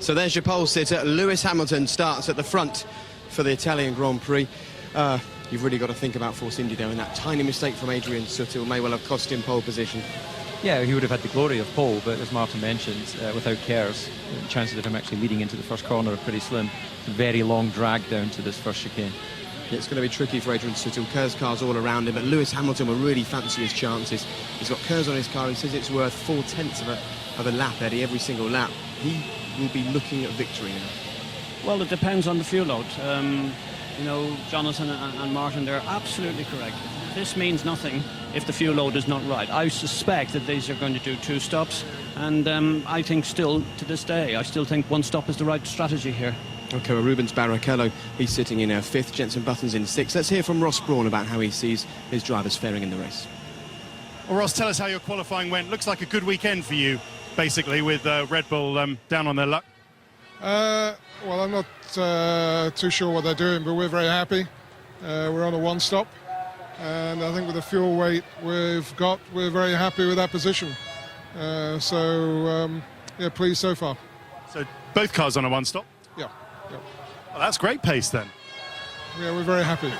So there's your pole sitter. Lewis Hamilton starts at the front for the Italian Grand Prix. You've really got to think about Force India, and that tiny mistake from Adrian Sutil may well have cost him pole position. Yeah, he would have had the glory of pole, but as Martin mentioned, without Kerrs, the chances of him actually leading into the first corner are pretty slim. Very long drag down to this first chicane. Yeah, it's going to be tricky for Adrian Sutil. Kerrs cars all around him, but Lewis Hamilton will really fancy his chances. He's got Kerrs on his car. He says it's worth 4/10 of a lap, Eddie, every single lap. He will be looking at victory now. Well, it depends on the fuel load. You know, Jonathan and Martin, they're absolutely correct. This means nothing if the fuel load is not right. I suspect that these are going to do 2 stops, and I think still, to this day, I still think 1 stop is the right strategy here. OK, well, Rubens Barrichello, he's sitting in 5th, Jenson Button's in 6th. Let's hear from Ross Brawn about how he sees his drivers faring in the race. Well, Ross, tell us how your qualifying went. Looks like a good weekend for you, basically, with Red Bull down on their luck. Well, I'm not too sure what they're doing, but we're very happy. We're on a 1 stop, and I think with the fuel weight we've got, we're very happy with that position. Yeah, pleased so far. So both cars on a 1 stop? Yeah. Well, that's great pace then. Yeah, we're very happy.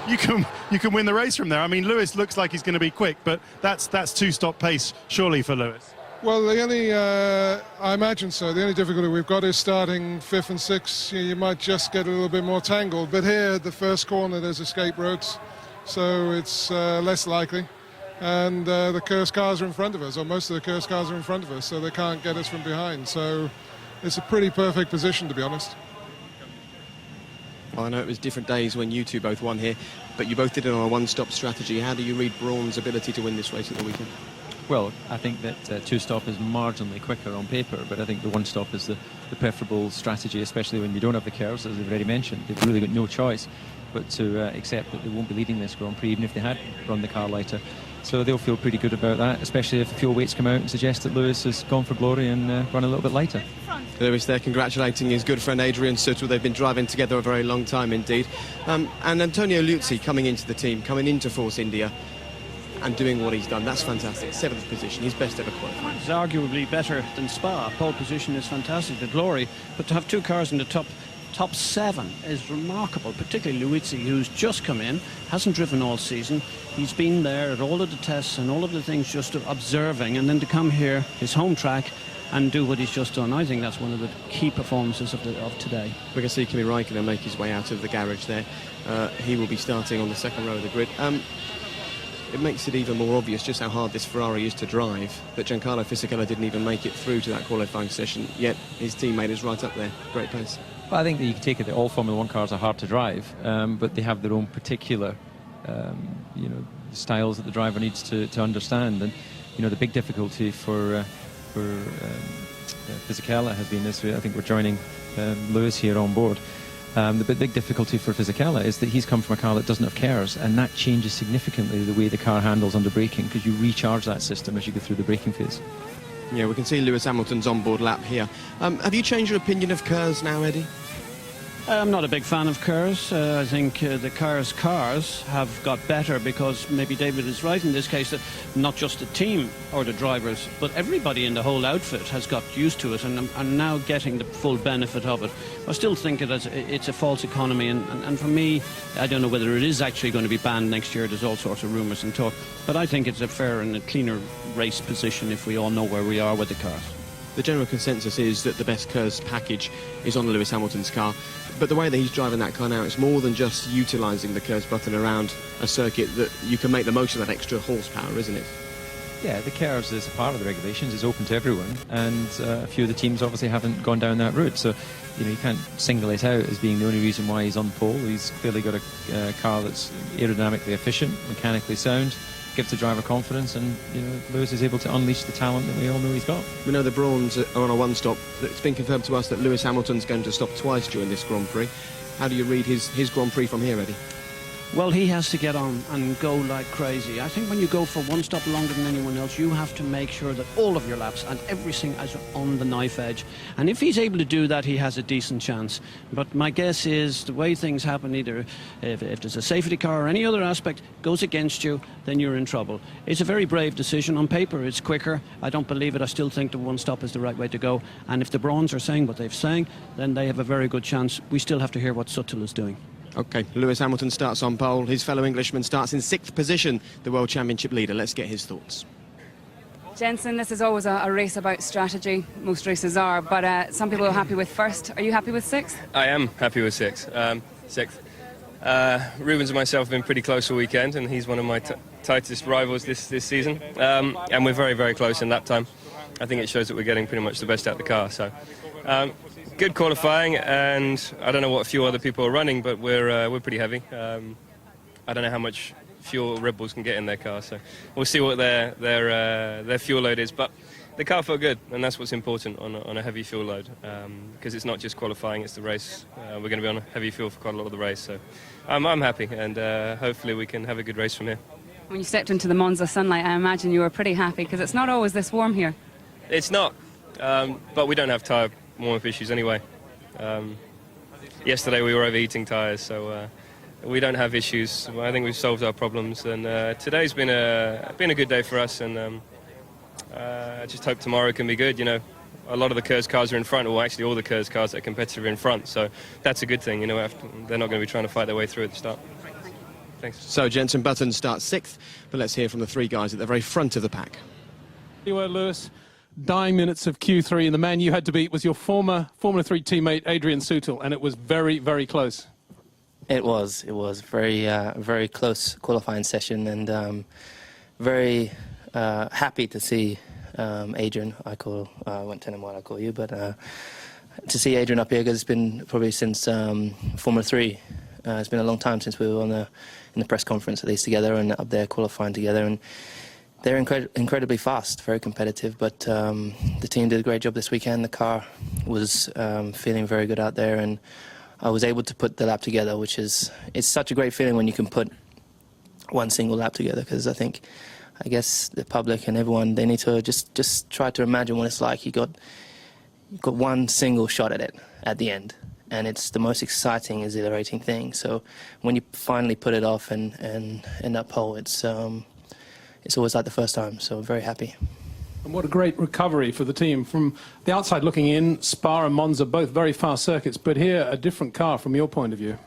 You can win the race from there. I mean, Lewis looks like he's going to be quick, but that's 2-stop pace surely for Lewis. Well, the only, I imagine so. The only difficulty we've got is starting 5th and 6th. You might just get a little bit more tangled. But here, the first corner, there's escape roads, so it's less likely. And the Kerrs cars are in front of us, or most of the Kerrs cars are in front of us, so they can't get us from behind. So it's a pretty perfect position, to be honest. Well, I know it was different days when you two both won here, but you both did it on a 1-stop strategy. How do you read Brawn's ability to win this race at the weekend? Well, I think that 2-stop is marginally quicker on paper, but I think the 1-stop is the preferable strategy, especially when you don't have the Kerrs, as I've already mentioned. They've really got no choice but to accept that they won't be leading this Grand Prix, even if they had run the car lighter. So they'll feel pretty good about that, especially if the fuel weights come out and suggest that Lewis has gone for glory and run a little bit lighter. Lewis there congratulating his good friend Adrian Sutil. They've been driving together a very long time indeed. And Antonio Liuzzi coming into the team, coming into Force India, and doing what he's done. That's fantastic. 7th position, his best ever qualifying. It's arguably better than Spa. Pole position is fantastic, the glory. But to have 2 cars in the top 7 is remarkable, particularly Liuzzi, who's just come in, hasn't driven all season. He's been there at all of the tests and all of the things, just observing, and then to come here, his home track, and do what he's just done. I think that's one of the key performances of today. We can see Kimi Räikkönen make his way out of the garage there. He will be starting on the 2nd row of the grid. It makes it even more obvious just how hard this Ferrari is to drive, that Giancarlo Fisichella didn't even make it through to that qualifying session, yet his teammate is right up there. Great pace. Well, I think that you can take it that all Formula 1 cars are hard to drive, but they have their own particular, styles that the driver needs to understand. And, the big difficulty for Fisichella has been this. I think we're joining Lewis here on board. The big difficulty for Fisichella is that he's come from a car that doesn't have Kerrs, and that changes significantly the way the car handles under braking, because you recharge that system as you go through the braking phase. Yeah, we can see Lewis Hamilton's onboard lap here. Have you changed your opinion of Kerrs now, Eddie? I'm not a big fan of Kerrs. I think the Kerrs cars have got better because maybe David is right in this case that not just the team or the drivers, but everybody in the whole outfit has got used to it and are now getting the full benefit of it. I still think it's a false economy, and for me, I don't know whether it is actually going to be banned next year. There's all sorts of rumours and talk, but I think it's a fair and a cleaner race position if we all know where we are with the cars. The general consensus is that the best Kerrs package is on Lewis Hamilton's car, but the way that he's driving that car now, it's more than just utilising the Kerrs button around a circuit, that you can make the most of that extra horsepower, isn't it? Yeah, the Kerrs is a part of the regulations. It's open to everyone, and a few of the teams obviously haven't gone down that route. So, you can't single it out as being the only reason why he's on pole. He's clearly got a car that's aerodynamically efficient, mechanically sound, gives the driver confidence, and Lewis is able to unleash the talent that we all know he's got. We know the Brawns are on a 1-stop. It's been confirmed to us that Lewis Hamilton's going to stop twice during this Grand Prix. How do you read his Grand Prix from here, Eddie? Well, he has to get on and go like crazy. I think when you go for one stop longer than anyone else, you have to make sure that all of your laps and everything is on the knife edge. And if he's able to do that, he has a decent chance. But my guess is the way things happen, either if there's a safety car or any other aspect goes against you, then you're in trouble. It's a very brave decision. On paper, it's quicker. I don't believe it. I still think the one stop is the right way to go. And if the Browns are saying what they've saying, then they have a very good chance. We still have to hear what Suttle is doing. OK, Lewis Hamilton starts on pole. His fellow Englishman starts in 6th position, the World Championship leader. Let's get his thoughts. Jensen, this is always a race about strategy. Most races are, but some people are happy with 1st. Are you happy with 6th? I am happy with 6th. 6th. Rubens and myself have been pretty close all weekend, and he's one of my tightest rivals this season. And we're very, very close in lap time. I think it shows that we're getting pretty much the best out of the car. So, good qualifying, and I don't know what fuel other people are running, but we're pretty heavy. I don't know how much fuel Red Bulls can get in their car, so we'll see what their fuel load is. But the car felt good, and that's what's important on a heavy fuel load, because it's not just qualifying, it's the race. We're going to be on heavy fuel for quite a lot of the race, so I'm happy, and hopefully we can have a good race from here. When you stepped into the Monza sunlight, I imagine you were pretty happy, because it's not always this warm here. It's not, but we don't have tyre warm-up issues anyway. Yesterday we were overheating tyres, so we don't have issues. I think we've solved our problems, and today's been a good day for us, and I just hope tomorrow can be good. You know, a lot of the KERS cars are in front, or actually all the KERS cars that are competitive are in front, so that's a good thing. You know, they're not going to be trying to fight their way through at the start. Thanks. So Jenson Button starts 6th, but let's hear from the 3 guys at the very front of the pack. You were, Lewis. Dying minutes of Q3, and the man you had to beat was your former Formula 3 teammate Adrian Sutil, and it was very, very close. It was very close qualifying session, and very happy to see Adrian. I won't tell him what I call you, but to see Adrian up here, because it's been probably since Formula 3. It's been a long time since we were in the press conference at least together and up there qualifying together, and they're incredibly fast, very competitive, but the team did a great job this weekend. The car was feeling very good out there, and I was able to put the lap together, which it's such a great feeling when you can put one single lap together, because I guess the public and everyone, they need to just try to imagine what it's like. You got one single shot at it at the end, and it's the most exciting, exhilarating thing. So when you finally put it off and end up pole, it's always like the first time, so very happy. And what a great recovery for the team. From the outside looking in, Spa and Monza, both very fast circuits, but here a different car from your point of view.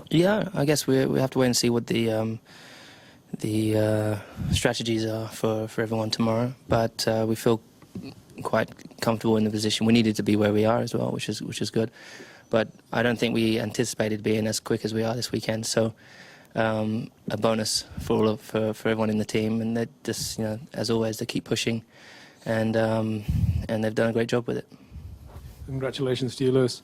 Yeah, I guess we have to wait and see what the strategies are for everyone tomorrow, but we feel quite comfortable in the position. We needed to be where we are as well, which is good, but I don't think we anticipated being as quick as we are this weekend, so a bonus for everyone in the team, and they just, you know, as always, they keep pushing, and they've done a great job with it. Congratulations to you, Lewis.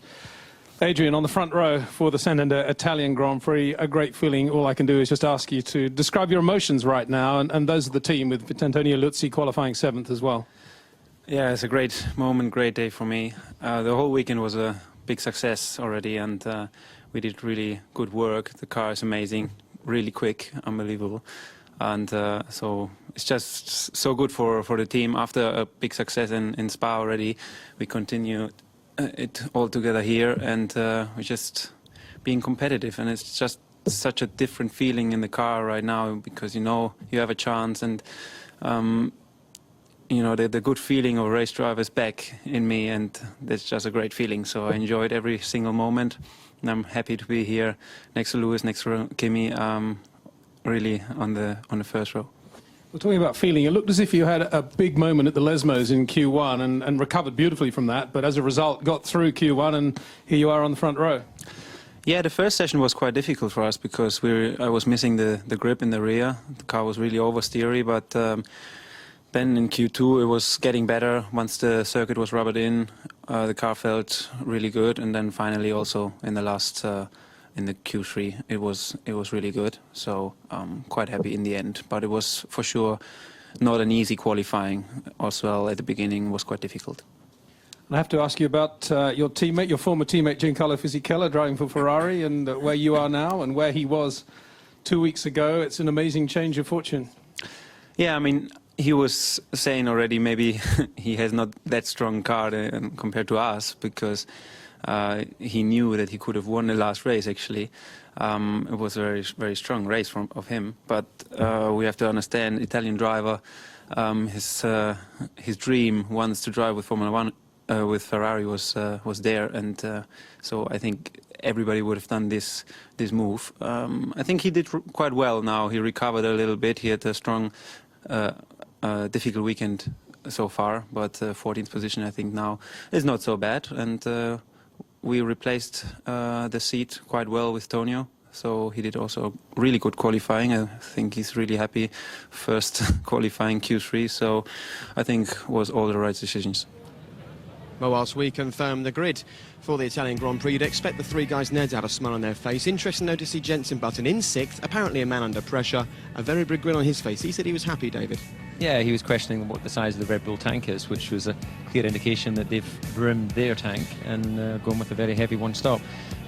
Adrian, on the front row for the Santander Italian Grand Prix, a great feeling. All I can do is just ask you to describe your emotions right now, and those of the team, with Antonio Luzzi qualifying 7th as well. Yeah, it's a great moment, great day for me. The whole weekend was a big success already, and we did really good work. The car is amazing, really quick, unbelievable. And so it's just so good for the team. After a big success in Spa already, we continue it all together here, and we're just being competitive. And it's just such a different feeling in the car right now, because you know you have a chance, and you know, the good feeling of race driver is back in me, and that's just a great feeling. So I enjoyed every single moment, and I'm happy to be here next to Lewis, next to Kimi, really on the first row. We're talking about feeling. It looked as if you had a big moment at the Lesmos in Q1 and recovered beautifully from that, but as a result got through Q1, and here you are on the front row. Yeah, the first session was quite difficult for us because I was missing the grip in the rear. The car was really oversteery, but then in Q2 it was getting better. Once the circuit was rubbered in, the car felt really good, and then finally also in the last in the Q3 it was really good. So quite happy in the end, but it was for sure not an easy qualifying. Also at the beginning was quite difficult. I have to ask you about your teammate, your former teammate Giancarlo Fisichella, driving for Ferrari, and where you are now and where he was 2 weeks ago. It's an amazing change of fortune. Yeah, I mean, he was saying already maybe he has not that strong car compared to us, because he knew that he could have won the last race, actually. It was a very, very strong race of him. But we have to understand, Italian driver, his dream wants to drive with Formula One, with Ferrari was there, and so I think everybody would have done this move. I think he did quite well now. He recovered a little bit. He had a strong, difficult weekend so far, but 14th position I think now is not so bad, and we replaced the seat quite well with Tonio. So he did also really good qualifying. I think he's really happy. First qualifying Q3, so I think was all the right decisions. Well, whilst we confirm the grid for the Italian Grand Prix, you'd expect the three guys no doubt a smile on their face. Interesting though to see Jenson Button in 6th, apparently a man under pressure, a very big grin on his face. He said he was happy, David. Yeah, he was questioning what the size of the Red Bull tank is, which was a clear indication that they've roomed their tank and gone with a very heavy one stop.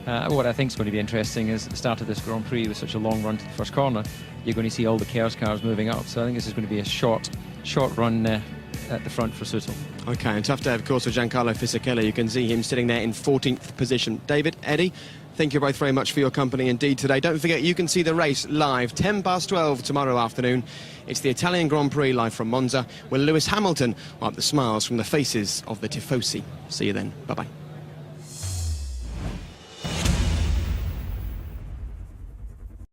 What I think is going to be interesting is at the start of this Grand Prix with such a long run to the first corner, you're going to see all the chaos cars moving up. So I think this is going to be a short run at the front for Sutil. OK, and tough day, of course, for Giancarlo Fisichella. You can see him sitting there in 14th position. David, Eddie, thank you both very much for your company indeed today. Don't forget, you can see the race live 12:10 tomorrow afternoon. It's the Italian Grand Prix live from Monza, where Lewis Hamilton will wipe the smiles from the faces of the Tifosi. See you then. Bye-bye.